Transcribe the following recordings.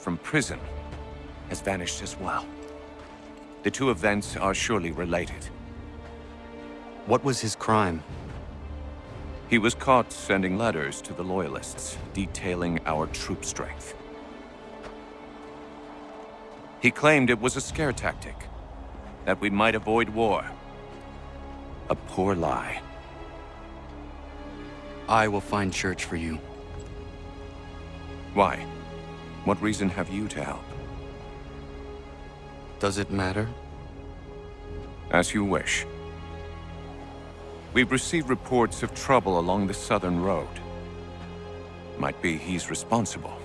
from prison has vanished as well. The two events are surely related. What was his crime? He was caught sending letters to the Loyalists, detailing our troop strength. He claimed it was a scare tactic, that we might avoid war. A poor lie. I will find church for you. Why? What reason have you to help? Does it matter? As you wish. We've received reports of trouble along the southern road. Might be he's responsible.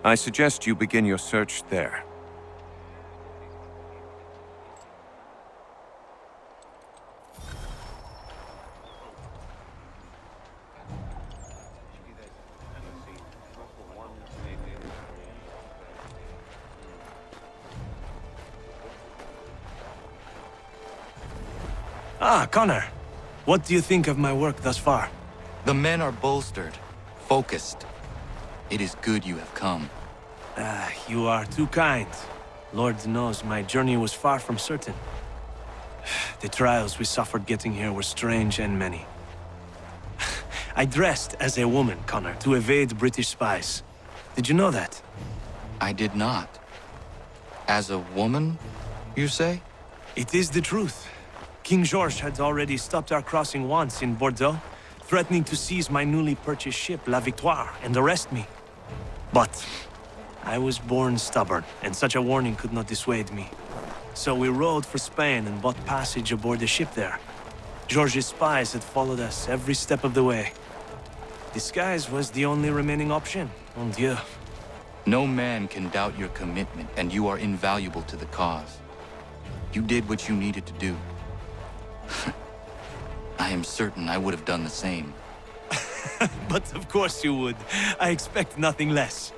I suggest you begin your search there. Ah, Connor. What do you think of my work thus far? The men are bolstered, focused. It is good you have come. You are too kind. Lord knows my journey was far from certain. The trials we suffered getting here were strange and many. I dressed as a woman, Connor, to evade British spies. Did you know that? I did not. As a woman, you say? It is the truth. King George had already stopped our crossing once in Bordeaux, threatening to seize my newly purchased ship, La Victoire, and arrest me. But I was born stubborn, and such a warning could not dissuade me. So we rode for Spain and bought passage aboard the ship there. George's spies had followed us every step of the way. Disguise was the only remaining option, mon Dieu. No man can doubt your commitment, and you are invaluable to the cause. You did what you needed to do. I am certain I would have done the same. But of course you would. I expect nothing less.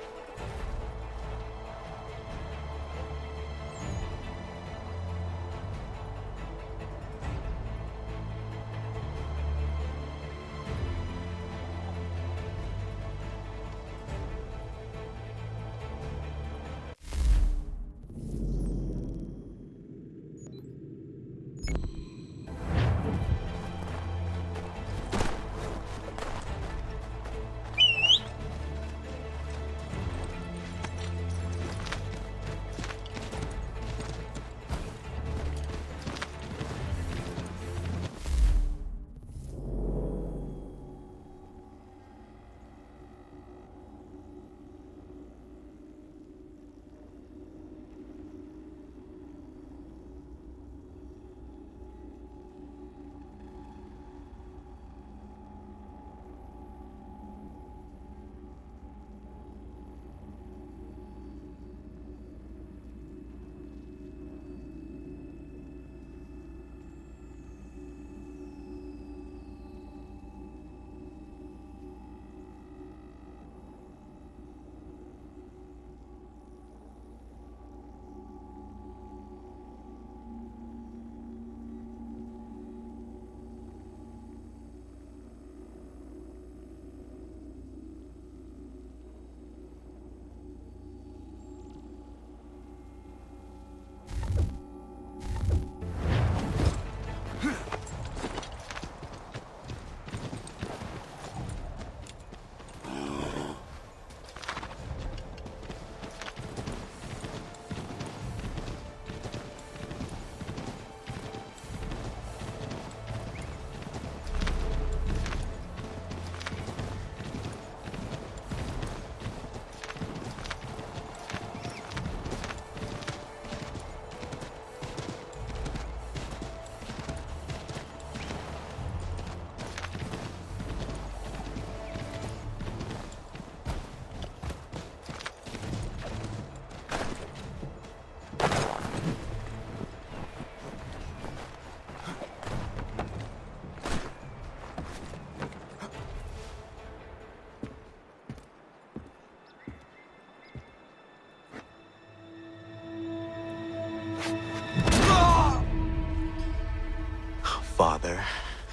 Father.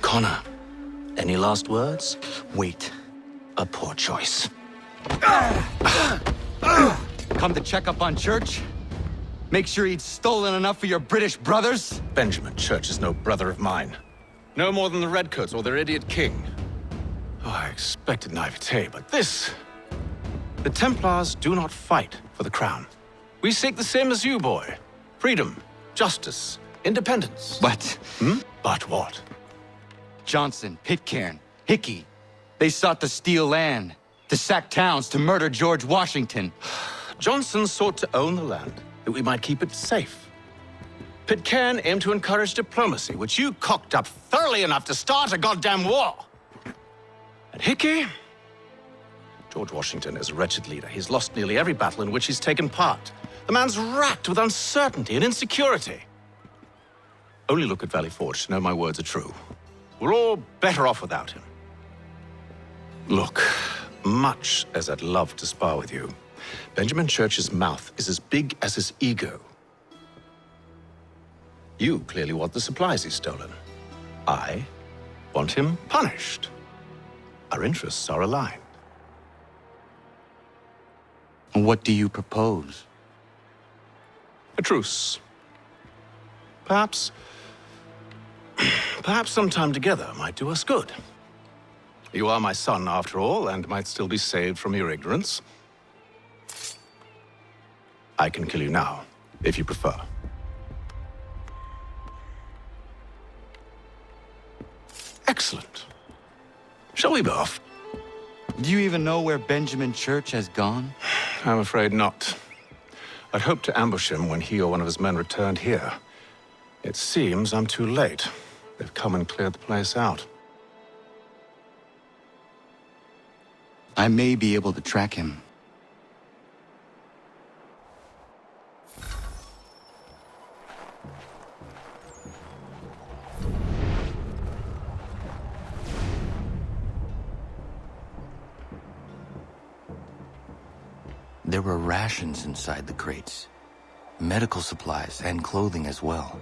Connor, any last words? Wait. A poor choice. Come to check up on Church? Make sure he'd stolen enough for your British brothers? Benjamin Church is no brother of mine. No more than the Redcoats or their idiot king. Oh, I expected naivete, but this... The Templars do not fight for the crown. We seek the same as you, boy. Freedom, justice, independence. But But what? Johnson, Pitcairn, Hickey, they sought to steal land, to sack towns, to murder George Washington. Johnson sought to own the land, that we might keep it safe. Pitcairn aimed to encourage diplomacy, which you cocked up thoroughly enough to start a goddamn war. And Hickey? George Washington is a wretched leader. He's lost nearly every battle in which he's taken part. The man's racked with uncertainty and insecurity. Only look at Valley Forge to know my words are true. We're all better off without him. Look, much as I'd love to spar with you, Benjamin Church's mouth is as big as his ego. You clearly want the supplies he's stolen. I want him punished. Our interests are aligned. What do you propose? A truce. Perhaps some time together might do us good. You are my son, after all, and might still be saved from your ignorance. I can kill you now, if you prefer. Excellent. Shall we be off? Do you even know where Benjamin Church has gone? I'm afraid not. I'd hoped to ambush him when he or one of his men returned here. It seems I'm too late. They've come and cleared the place out. I may be able to track him. There were rations inside the crates, medical supplies and clothing as well.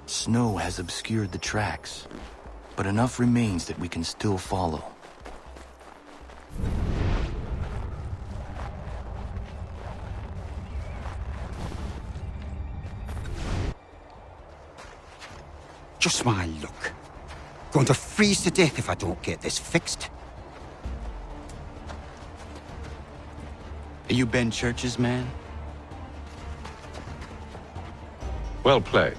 Snow has obscured the tracks, but enough remains that we can still follow. Just my luck. Going to freeze to death if I don't get this fixed. Are you Ben Church's man? Well played.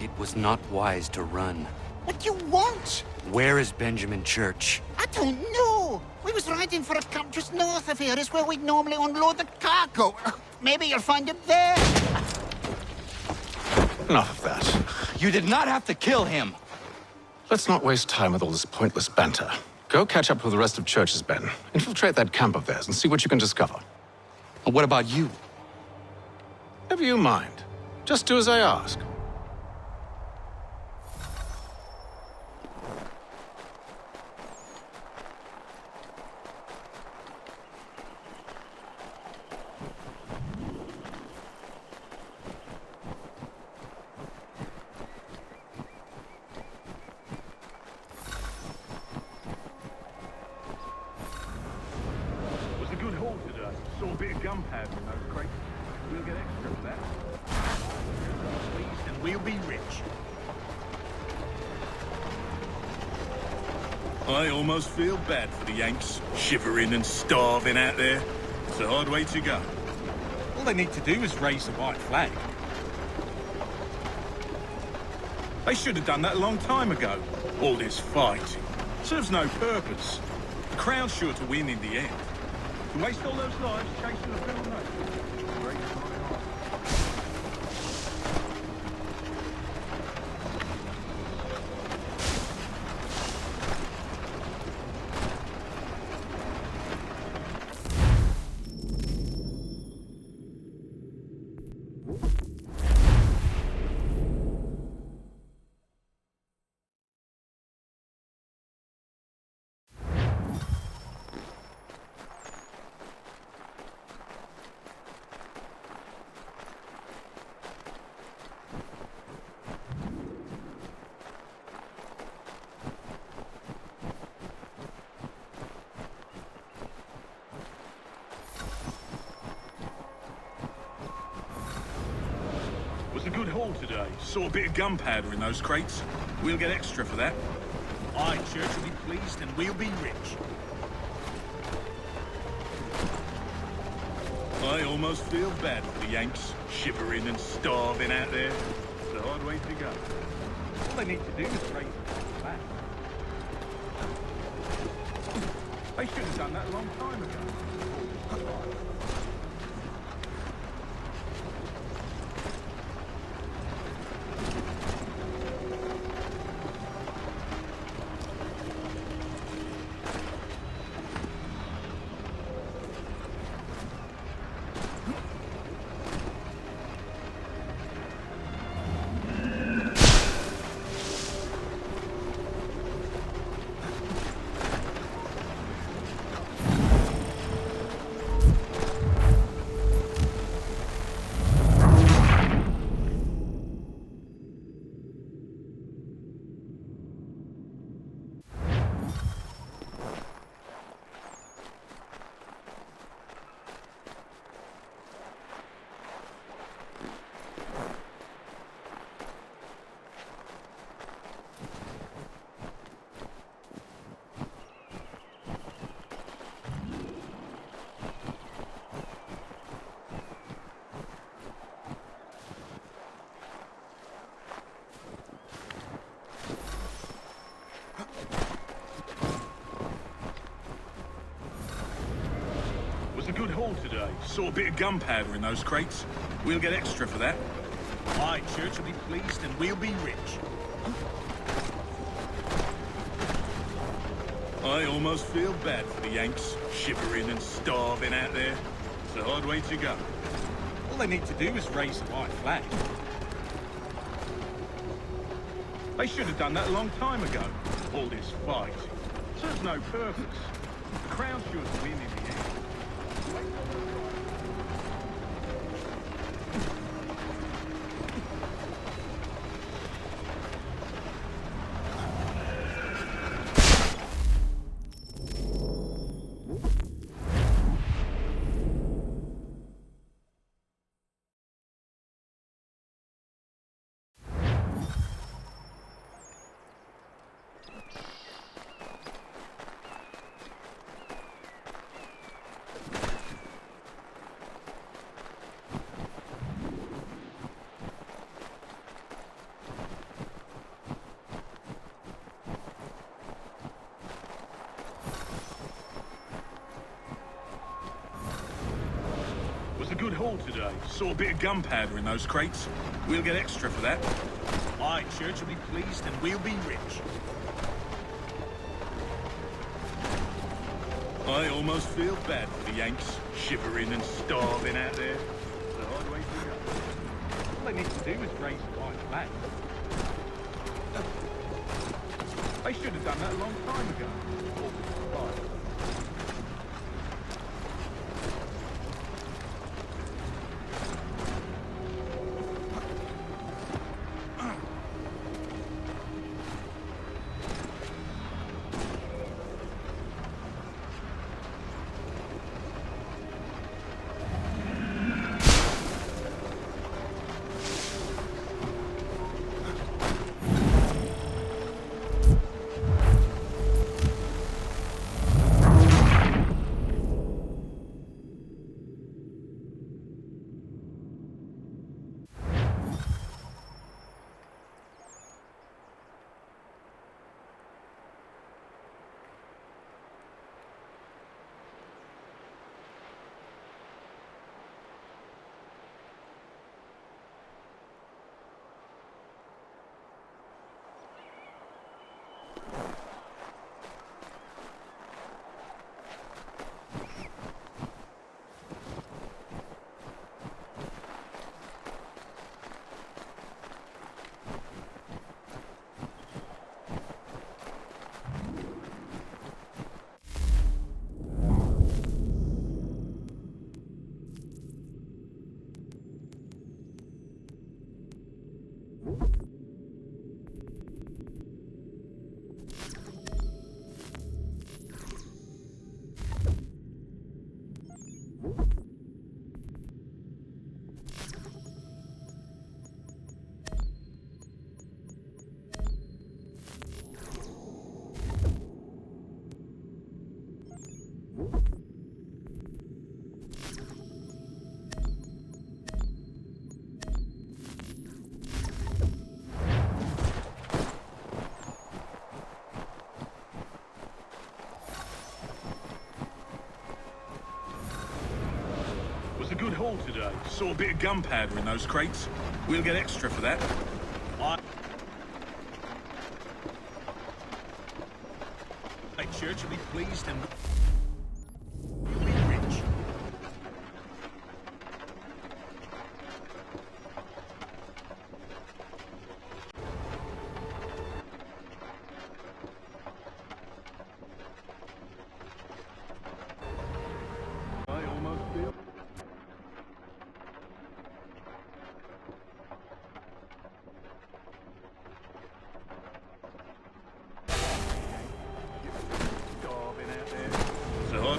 It was not wise to run. What do you want? Where is Benjamin Church? I don't know. We was riding for a camp just north of here. It's where we'd normally unload the cargo. Maybe you'll find him there. Enough of that. You did not have to kill him! Let's not waste time with all this pointless banter. Go catch up with the rest of Church's men. Infiltrate that camp of theirs and see what you can discover. And what about you? Never you mind. Just do as I ask. Was a good haul today. Saw a bit of gunpowder in those crates. We'll get extra for that. Pleased and we'll be rich. I almost feel bad for the Yanks, shivering and starving out there. It's a hard way to go. All they need to do is raise the white flag. They should have done that a long time ago. All this fighting serves no purpose. The Crown's sure to win in the end. To waste all those lives chasing a film note. Breaks my heart. Was a good haul today. Saw a bit of gunpowder in those crates. We'll get extra for that. Aye, Church will be pleased and we'll be rich. I almost feel bad for the Yanks, shivering and starving out there. It's a hard way to go. All they need to do is raise the flag. They should have done that a long time ago. A good haul today. Saw a bit of gunpowder in those crates. We'll get extra for that. Aye, Church will be pleased and we'll be rich. I almost feel bad for the Yanks, shivering and starving out there. It's a hard way to go. All they need to do is raise the white flag. They should have done that a long time ago. All this fight serves no purpose. The Crown's sure to win in the end. good haul today. Saw a bit of gunpowder in those crates. We'll get extra for that. Aye, Church will be pleased and we'll be rich. I almost feel bad for the Yanks, shivering and starving out there. It's a hard way to go. All they need to do is raise a white flag. They should have done that a long time ago. Right. A good haul today. Saw a bit of gunpowder in those crates. We'll get extra for that. Church will be pleased and we'll be rich. I almost feel.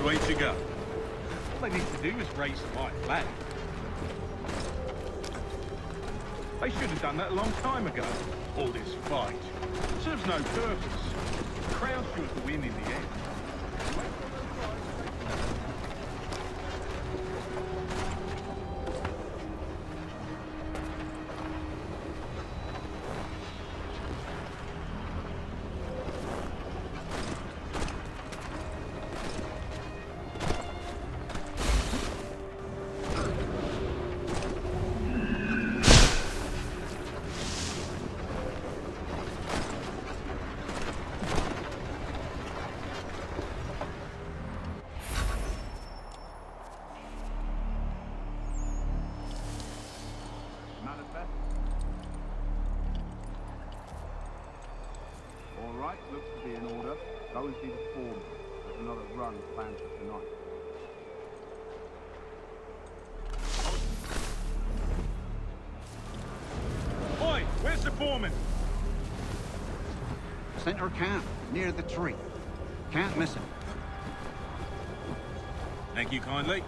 Way to go. All they need to do is raise the white flag. They should have done that a long time ago. All this fight serves no purpose. The crowd's sure to win in the end. All right, looks to be in order. Go and see the foreman. There's another run planned for tonight. Oi, where's the foreman? Center camp, near the tree. Can't miss him. Thank you kindly.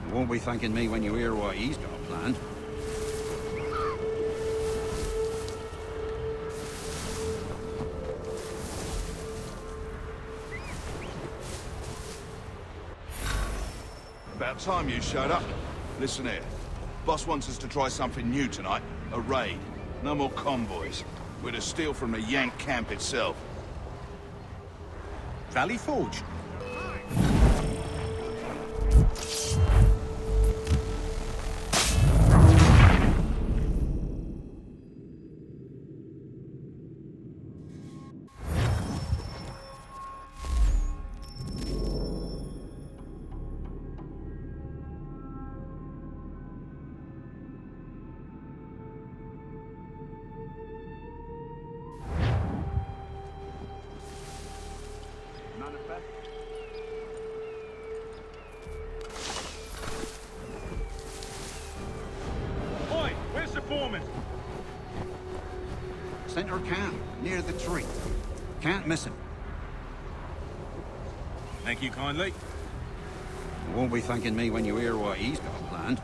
You won't be thanking me when you hear what he's got planned. About time you showed up. Listen here. Boss wants us to try something new tonight. A raid. No more convoys. We're to steal from the Yank camp itself. Valley Forge. winter camp, near the tree. Can't miss him. Thank you kindly. You won't be thanking me when you hear what he's got planned.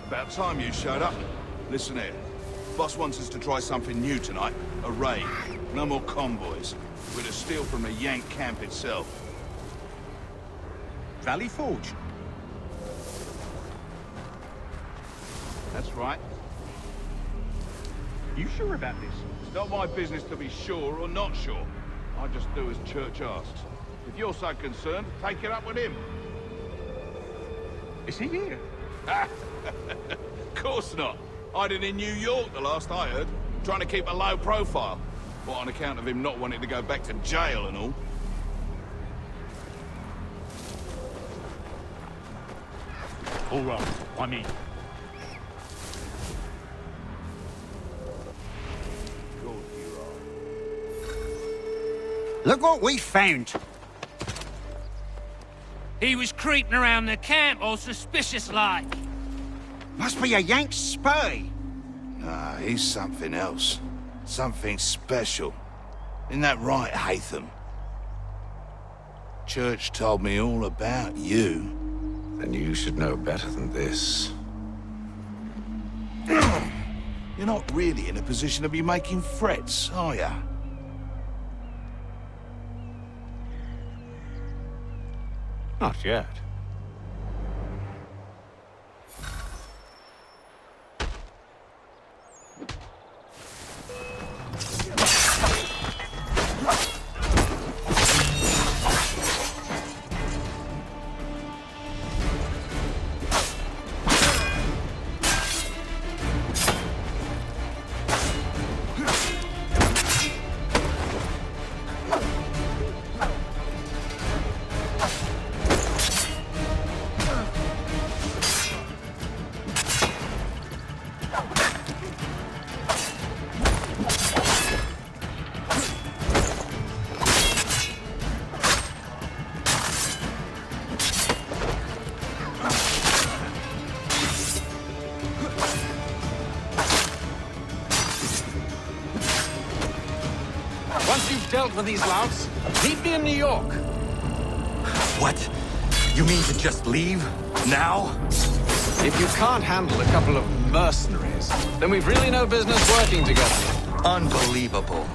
About time you showed up. Listen here. Boss wants us to try something new tonight. A raid. No more convoys. We're to steal from the Yank camp itself. Valley Forge. That's right. You sure about this? It's not my business to be sure or not sure. I just do as Church asks. If you're so concerned, take it up with him. Is he here? Of course not. Hiding in New York, the last I heard. Trying to keep a low profile. What, on account of him not wanting to go back to jail and all? All right, I'm in. Look what we found! He was creeping around the camp all suspicious-like. Must be a Yank spy. Nah, he's something else. Something special. Isn't that right, Hatham? Church told me all about you. Then you should know better than this. You're not really in a position to be making threats, are ya? Not yet. Once you've dealt with these louts, meet me in New York. What? You mean to just leave? Now? If you can't handle a couple of mercenaries, then we've really no business working together. Unbelievable.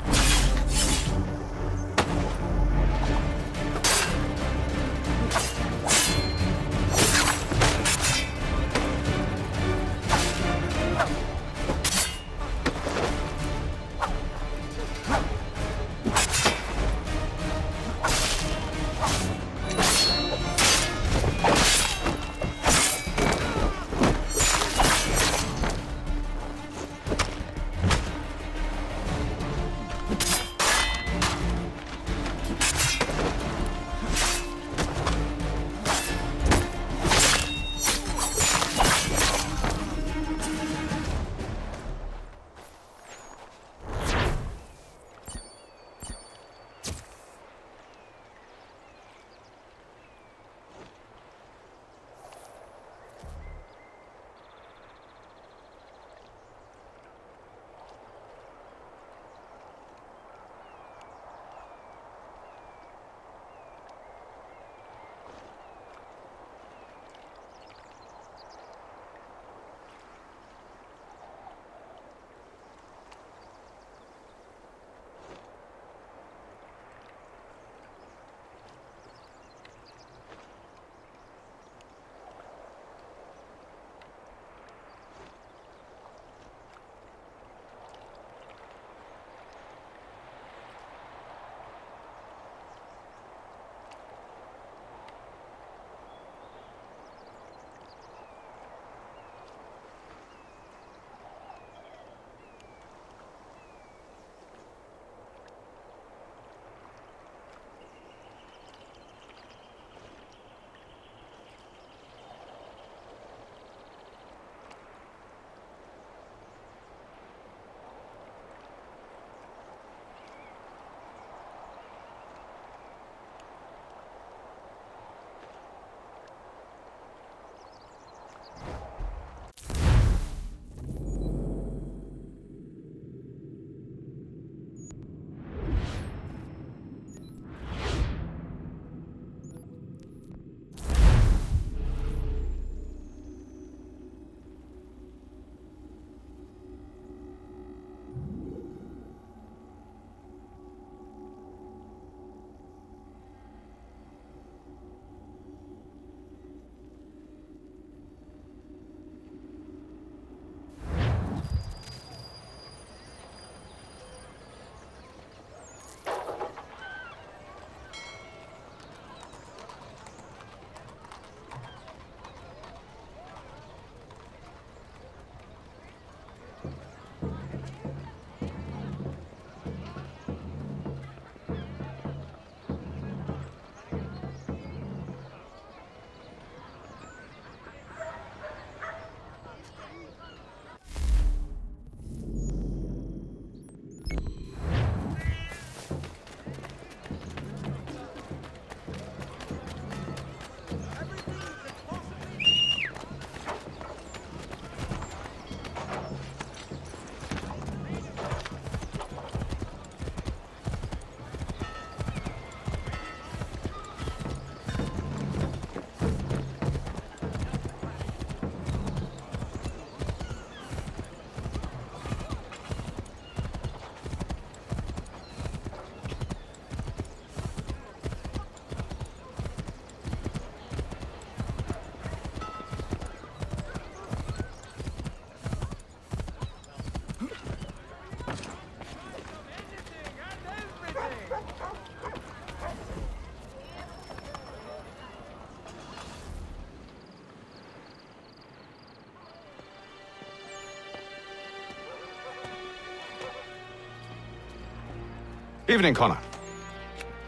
Evening, Connor.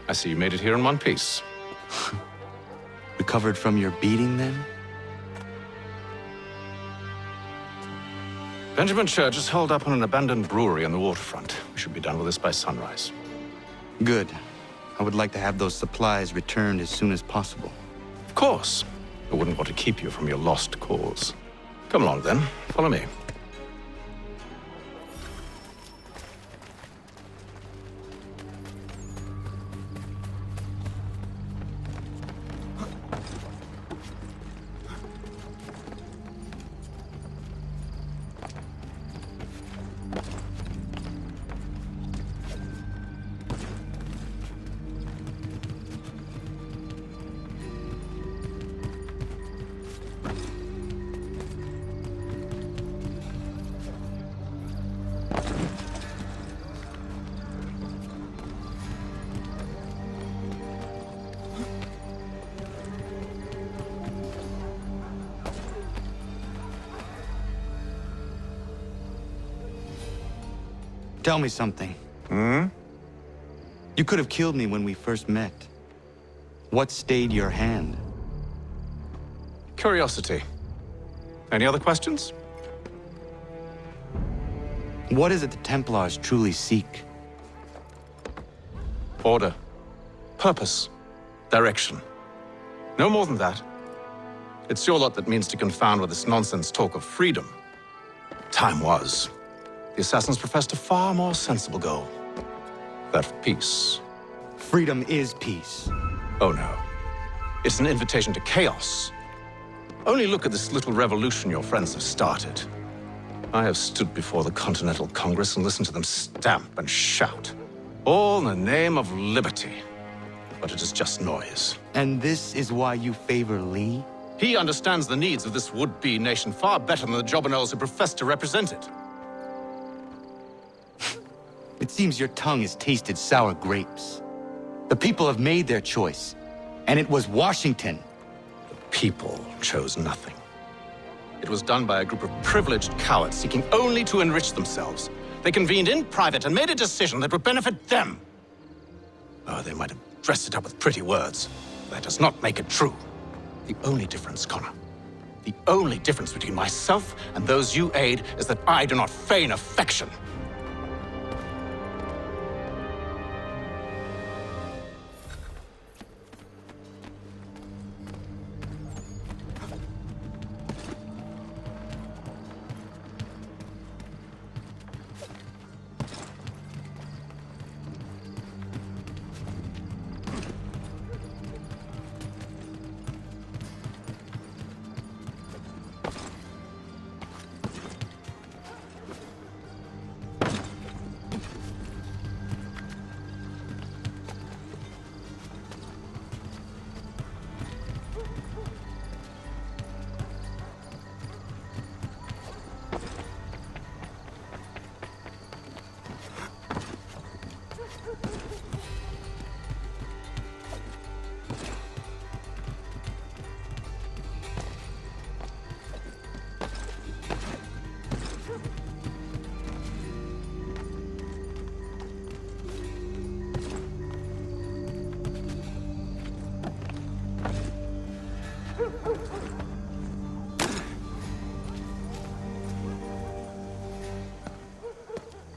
I see you made it here in one piece. Recovered from your beating, then? Benjamin Church is holed up on an abandoned brewery on the waterfront. We should be done with this by sunrise. Good. I would like to have those supplies returned as soon as possible. Of course. I wouldn't want to keep you from your lost cause. Come along, then. Follow me. Tell me something. You could have killed me when we first met. What stayed your hand? Curiosity. Any other questions? What is it the Templars truly seek? Order. Purpose. Direction. No more than that. It's your lot that means to confound with this nonsense talk of freedom. Time was. The assassins professed a far more sensible goal. That of peace. Freedom is peace. Oh no. It's an invitation to chaos. Only look at this little revolution your friends have started. I have stood before the Continental Congress and listened to them stamp and shout. All in the name of liberty. But it is just noise. And this is why you favor Lee? He understands the needs of this would-be nation far better than the jobberknolls who profess to represent it. It seems your tongue has tasted sour grapes. The people have made their choice, and it was Washington. The people chose nothing. It was done by a group of privileged cowards seeking only to enrich themselves. They convened in private and made a decision that would benefit them. Oh, they might have dressed it up with pretty words. But that does not make it true. The only difference, Connor, the only difference between myself and those you aid is that I do not feign affection.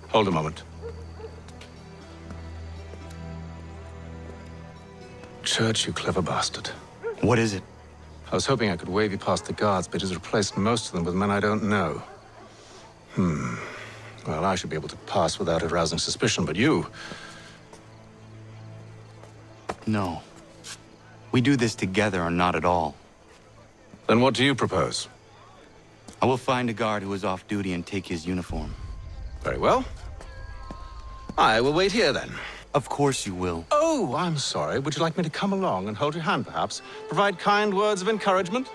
Hold a moment. Church, you clever bastard. What is it? I was hoping I could wave you past the guards, but he's replaced most of them with men I don't know. Well, I should be able to pass without arousing suspicion, but you... No. We do this together or not at all. Then what do you propose? I will find a guard who is off duty and take his uniform. Very well. I will wait here, then. Of course you will. Oh, I'm sorry. Would you like me to come along and hold your hand, perhaps? Provide kind words of encouragement?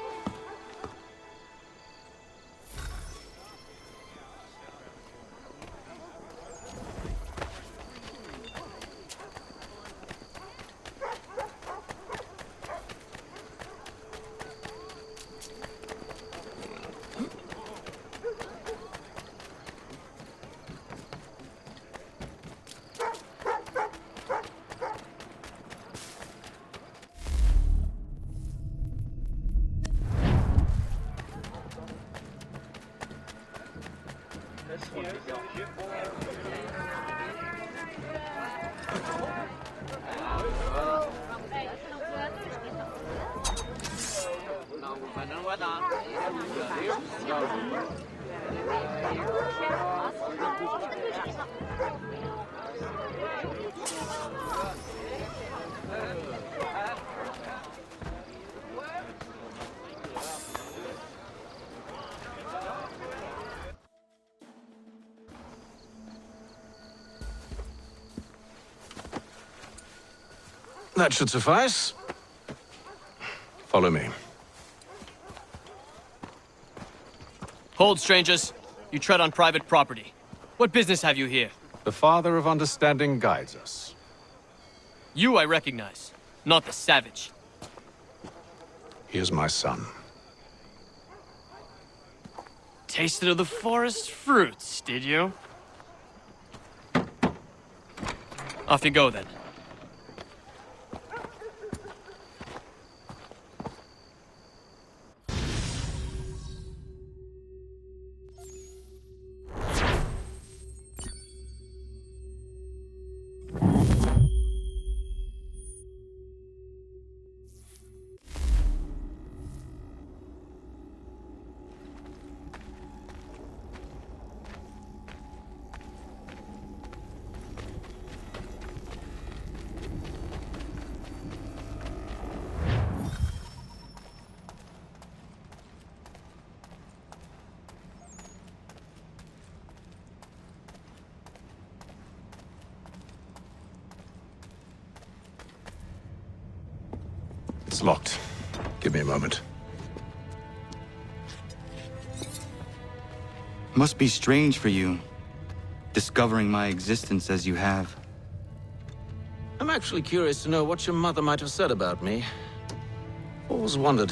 That should suffice. Follow me. Hold, strangers. You tread on private property. What business have you here? The Father of Understanding guides us. You I recognize, not the savage. He is my son. Tasted of the forest fruits, did you? Off you go, then. It's locked. Give me a moment. Must be strange for you, discovering my existence as you have. I'm actually curious to know what your mother might have said about me. Always wondered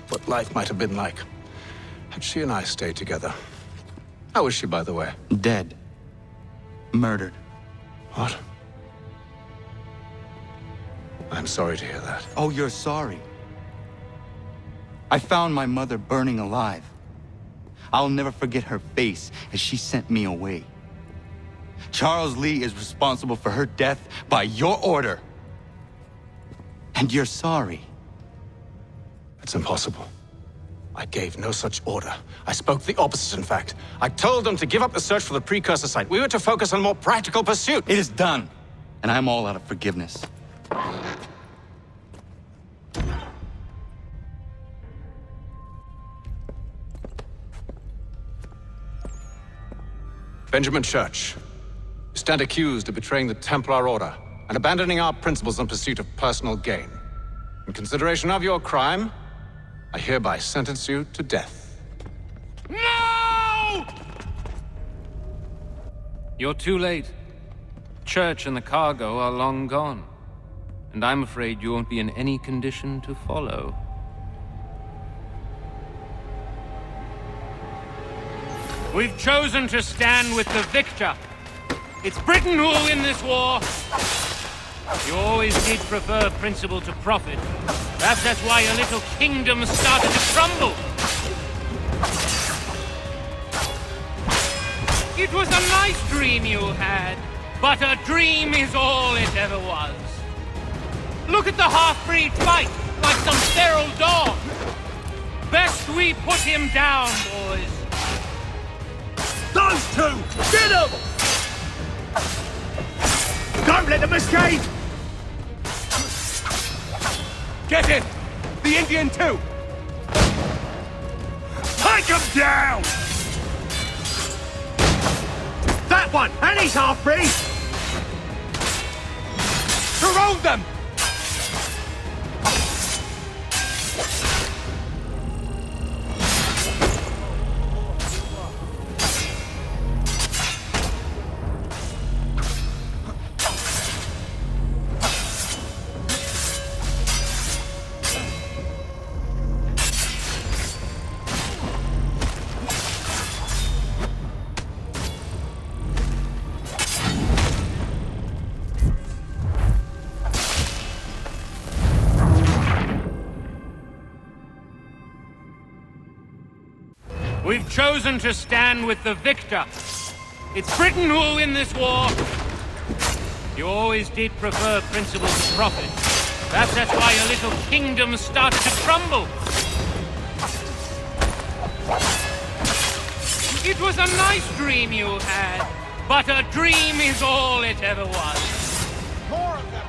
what life might have been like had she and I stayed together. How is she, by the way? Dead. Murdered. What? I'm sorry to hear that. Oh, you're sorry. I found my mother burning alive. I'll never forget her face as she sent me away. Charles Lee is responsible for her death by your order. And you're sorry. It's impossible. I gave no such order. I spoke the opposite, in fact. I told them to give up the search for the precursor site. We were to focus on a more practical pursuit. It is done, and I'm all out of forgiveness. Benjamin Church, you stand accused of betraying the Templar Order and abandoning our principles in pursuit of personal gain. In consideration of your crime, I hereby sentence you to death. No! You're too late. Church and the cargo are long gone. And I'm afraid you won't be in any condition to follow. We've chosen to stand with the victor. It's Britain who will win this war. You always did prefer principle to profit. Perhaps that's why your little kingdom started to crumble. It was a nice dream you had, but a dream is all it ever was. Look at the half-breed fight, like some feral dog. Best we put him down, boys. Those two! Get them! Don't let them escape! Get him! The Indian too! Take him down! That one! And he's half-breed! Surround them! We've chosen to stand with the victor. It's Britain who will win this war. You always did prefer principle to profit. Perhaps that's why your little kingdom started to crumble. It was a nice dream you had, but a dream is all it ever was. More of them!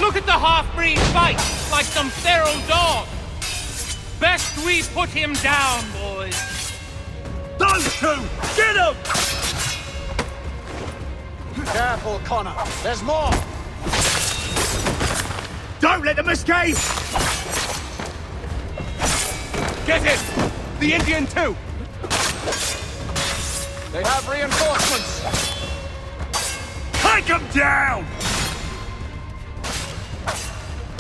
Look at the half-breed fight, like some feral dog. Best we put him down, boys. Those two! Get him! Careful, Connor. There's more! Don't let them escape! Get it! The Indian too! They have reinforcements! Take him down!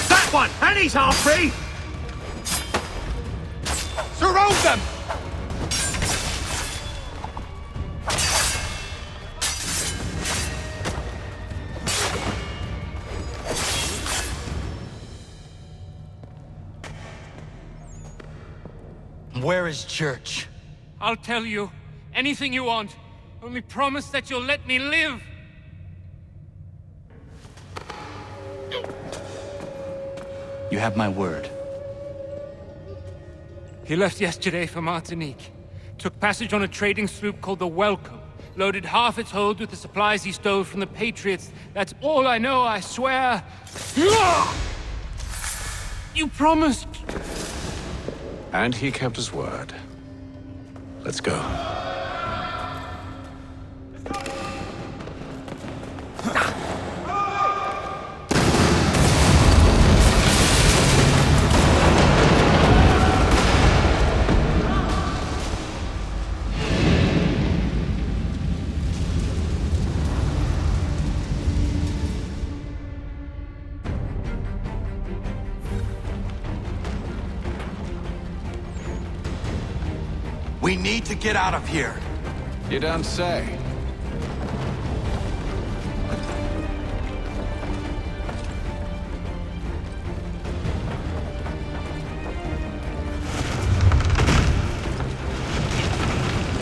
That one! And he's half-free! Surround them! Where is Church? I'll tell you. Anything you want. Only promise that you'll let me live. You have my word. He left yesterday for Martinique. Took passage on a trading sloop called the Welcome. Loaded half its hold with the supplies he stole from the Patriots. That's all I know, I swear. You promised. And he kept his word. Let's go. We need to get out of here. You don't say.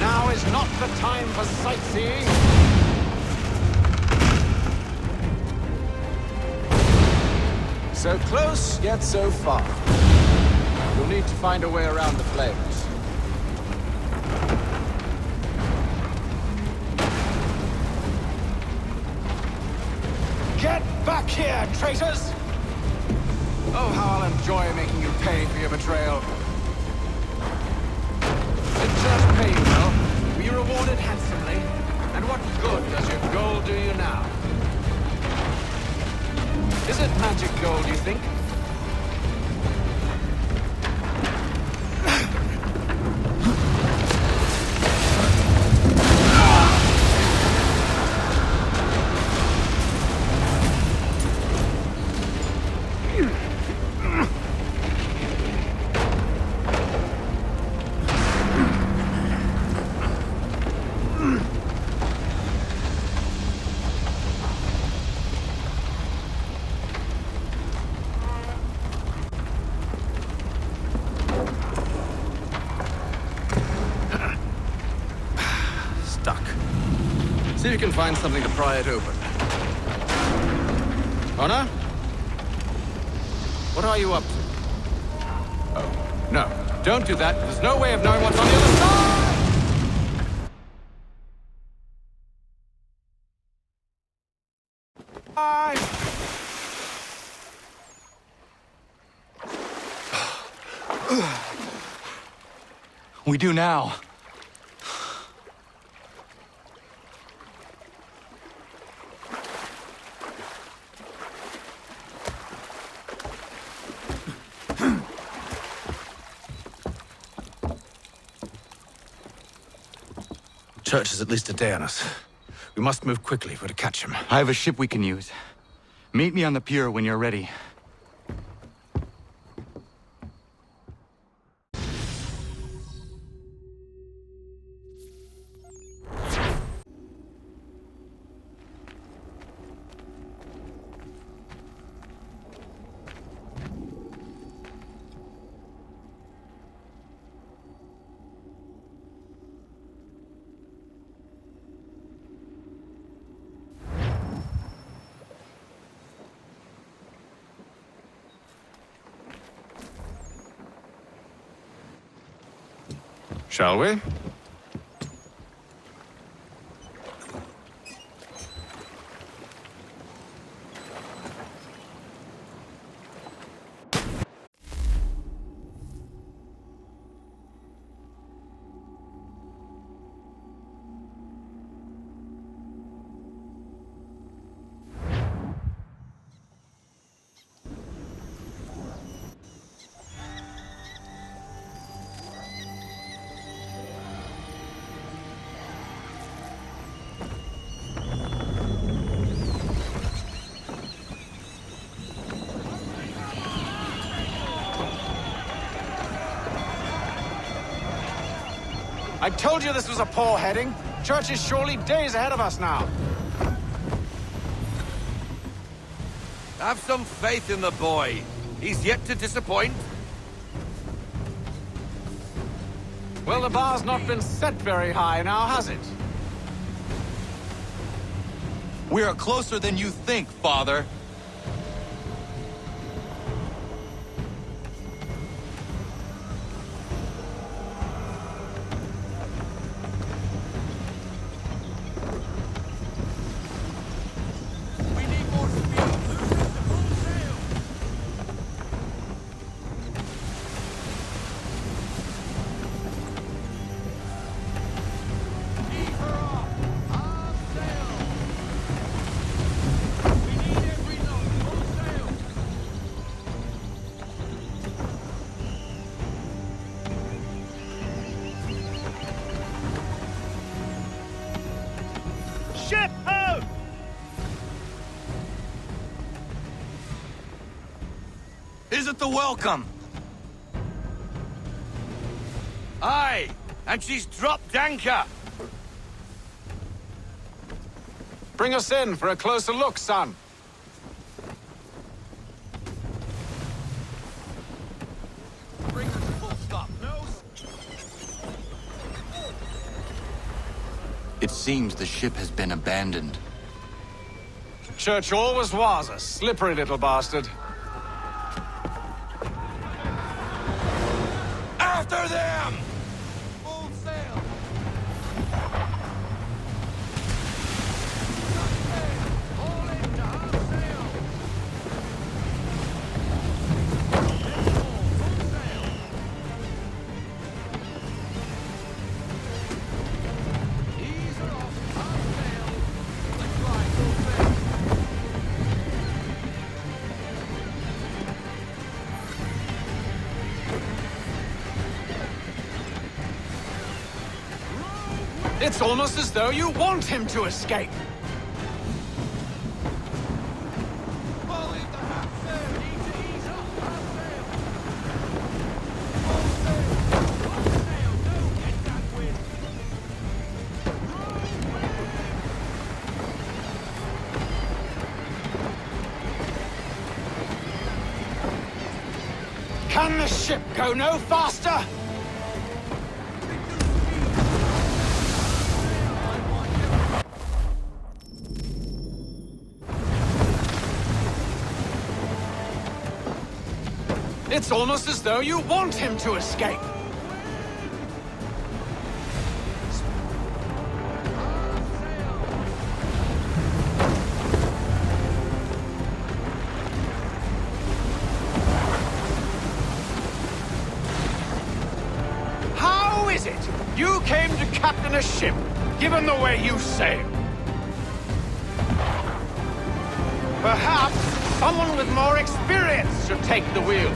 Now is not the time for sightseeing. So close, yet so far. You'll need to find a way around the flames. Get back here, traitors! Oh, how I'll enjoy making you pay for your betrayal. It just pay you well. Were you rewarded handsomely? And what good does your gold do you now? Is it magic gold, you think? See if you can find something to pry it open. Connor? What are you up to? Oh, no. Don't do that. There's no way of knowing what's on the other side! We do now. Church is at least a day on us. We must move quickly if we're to catch him. I have a ship we can use. Meet me on the pier when you're ready. Shall we? I told you this was a poor heading. Church is surely days ahead of us now. Have some faith in the boy. He's yet to disappoint. Well, the bar's not been set very high now, has it? We are closer than you think, Father. Ship out! Is it the welcome? Aye, and she's dropped anchor. Bring us in for a closer look, son. Bring her to full stop. No. It seems the ship has been abandoned. Church always was a slippery little bastard. After them! Full sail! All in to half sail! Full sail! Ease her off, half sail! Let's fly full sail! It's almost as though you want him to escape. Fall into half sail! Need to ease up, half sail! Full sail! Don't get that wind! Can the ship go no faster? It's almost as though you want him to escape. How is it you came to captain a ship, given the way you sail? Perhaps someone with more experience should take the wheel.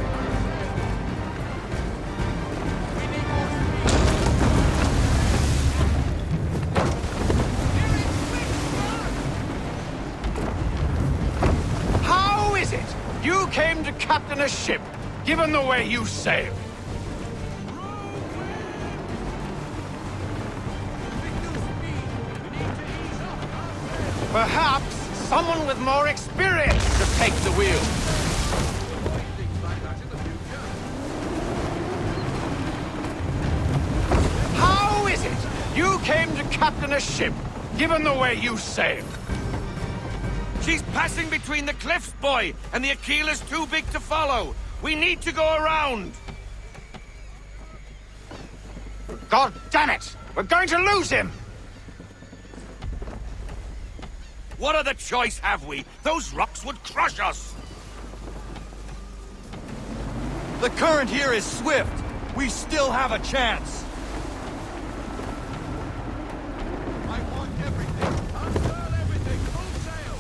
How is it you came to captain a ship, given the way you sail? Perhaps someone with more experience should take the wheel. How is it you came to captain a ship, given the way you sail? She's passing between the cliffs, boy, and the Aquila's too big to follow. We need to go around. God damn it! We're going to lose him! What other choice have we? Those rocks would crush us! The current here is swift. We still have a chance. I want everything. Unfurl everything. Full sail.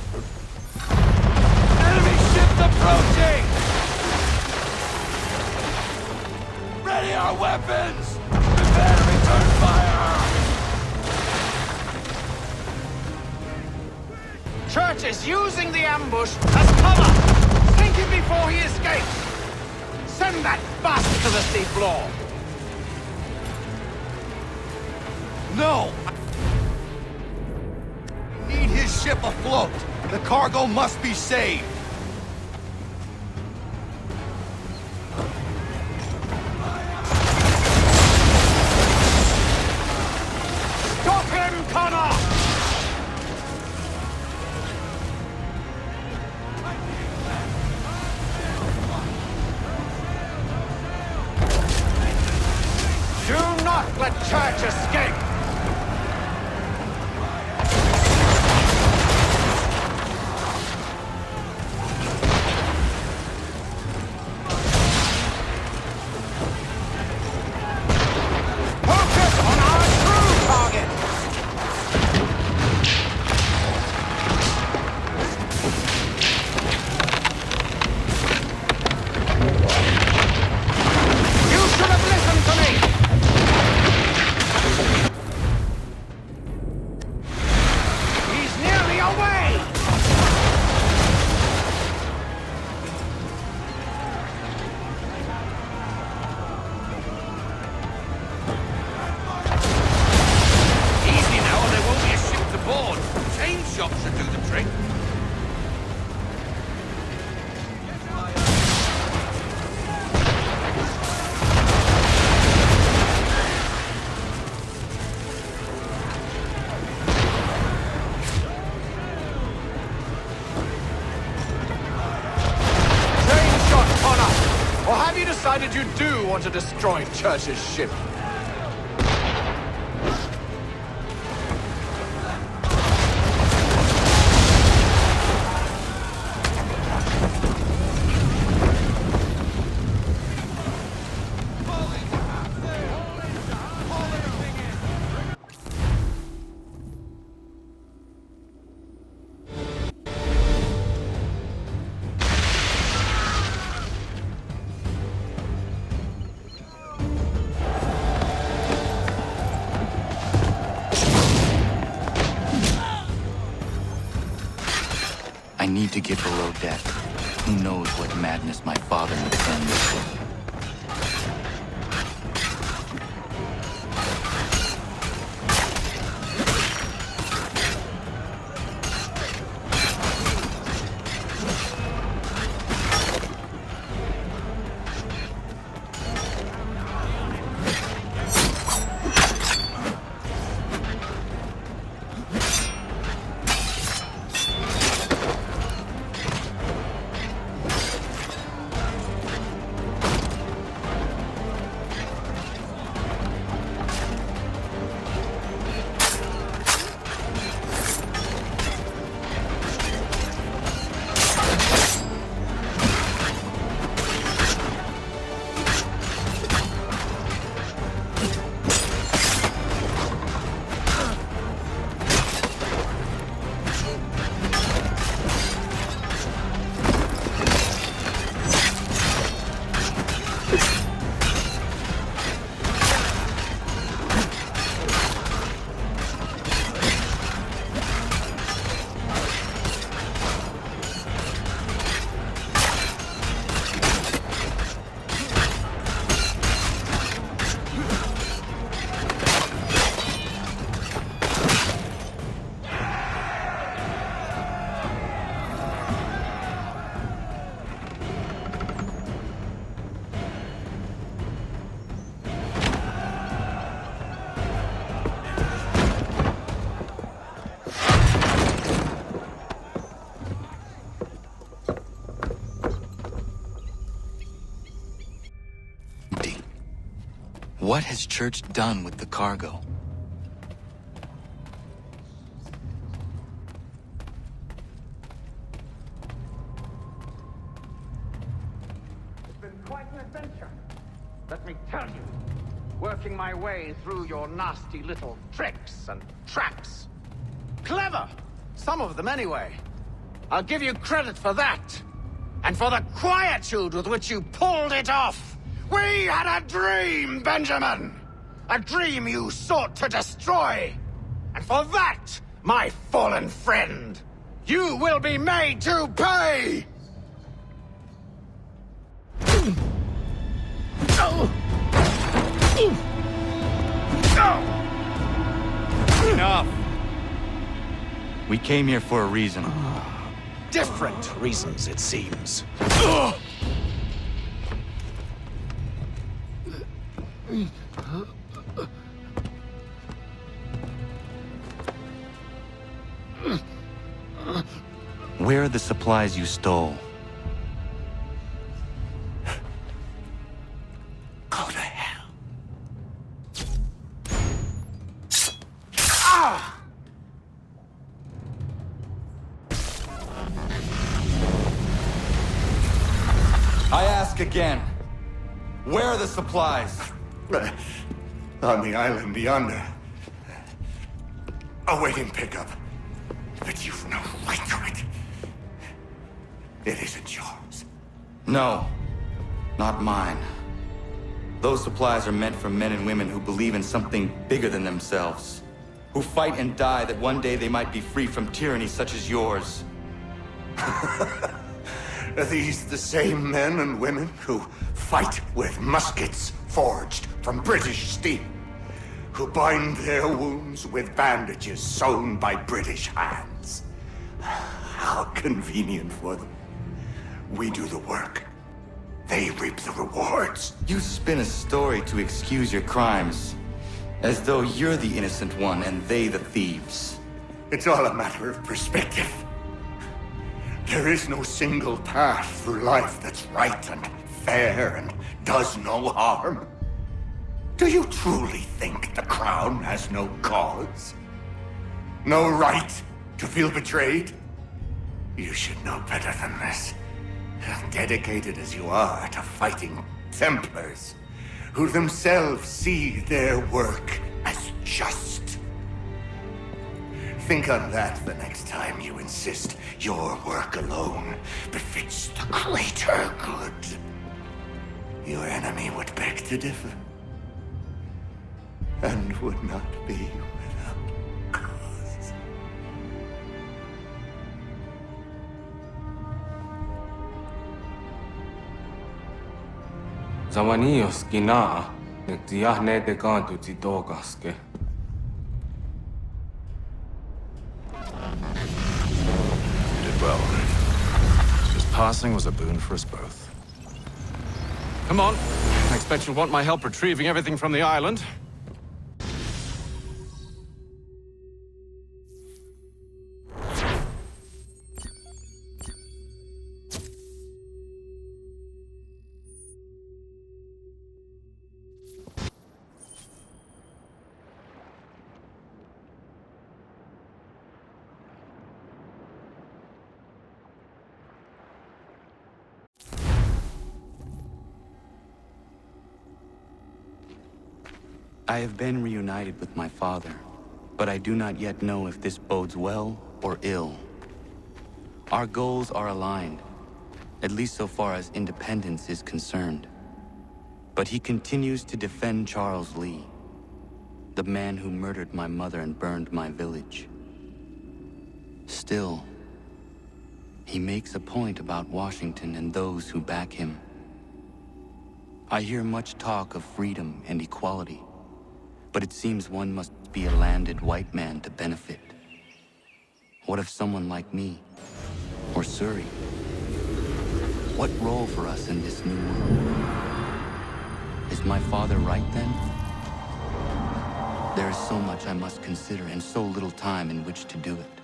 Enemy ships approaching! Ready our weapons! Prepare to return fire! Church is using the ambush as cover! Sink him before he escapes! Send that bastard to the seafloor! No! Need his ship afloat. The cargo must be saved. Stop him, Connor! Do not let Church escape! Focus on our true target! You should have listened to me! He's nearly away! Easy now, or there won't be a ship to board. Chain shot should do the trick. Train shot, Connor! Or have you decided you do want to destroy Church's ship? I need to get below deck. Who knows what madness my father would send this way. What has Church done with the cargo? It's been quite an adventure, let me tell you. Working my way through your nasty little tricks and traps. Clever! Some of them, anyway. I'll give you credit for that. And for the quietude with which you pulled it off. We had a dream, Benjamin! A dream you sought to destroy. And for that, my fallen friend, you will be made to pay! Enough! We came here for a reason. Different reasons, it seems. Where are the supplies you stole? Go to hell. I ask again. Where are the supplies? On the island yonder. Awaiting pickup. But you've no right to it. It isn't yours. No, not mine. Those supplies are meant for men and women who believe in something bigger than themselves. Who fight and die that one day they might be free from tyranny such as yours. Are these the same men and women who fight with muskets forged from British steel? Who bind their wounds with bandages sewn by British hands? How convenient for them. We do the work. They reap the rewards. You spin a story to excuse your crimes, as though you're the innocent one and they the thieves. It's all a matter of perspective. There is no single path through life that's right and fair and does no harm. Do you truly think the Crown has no cause? No right to feel betrayed? You should know better than this. Dedicated as you are to fighting Templars, who themselves see their work as just. Think on that the next time you insist your work alone befits the greater good. Your enemy would beg to differ, and would not be without cause. Zawanios kinaa, nagtiyahne de kantu titokaske. You did well. His passing was a boon for us both. Come on. I expect you'll want my help retrieving everything from the island. I have been reunited with my father, but I do not yet know if this bodes well or ill. Our goals are aligned, at least so far as independence is concerned. But he continues to defend Charles Lee, the man who murdered my mother and burned my village. Still, he makes a point about Washington and those who back him. I hear much talk of freedom and equality, but it seems one must be a landed white man to benefit. What of someone like me, or Surrey? What role for us in this new world? Is my father right then? There is so much I must consider and so little time in which to do it.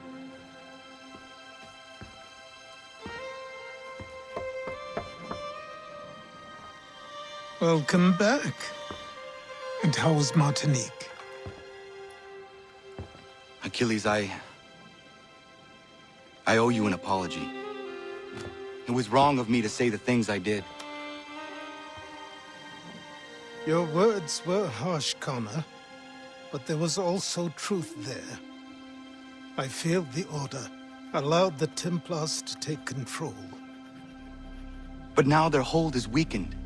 Welcome back. And how's Martinique? Achilles, I owe you an apology. It was wrong of me to say the things I did. Your words were harsh, Connor, but there was also truth there. I failed the Order, allowed the Templars to take control. But now their hold is weakened,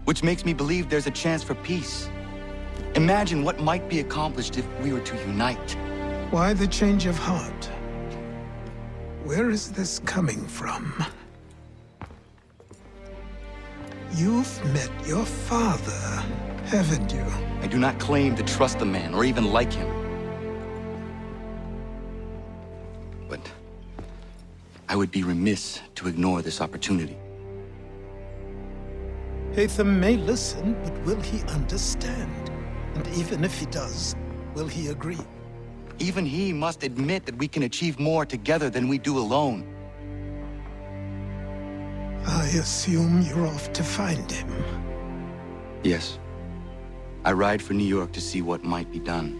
which makes me believe there's a chance for peace. Imagine what might be accomplished if we were to unite. Why the change of heart? Where is this coming from? You've met your father, haven't you? I do not claim to trust the man or even like him. But I would be remiss to ignore this opportunity. Hatham may listen, but will he understand? And even if he does, will he agree? Even he must admit that we can achieve more together than we do alone. I assume you're off to find him. Yes. I ride for New York to see what might be done.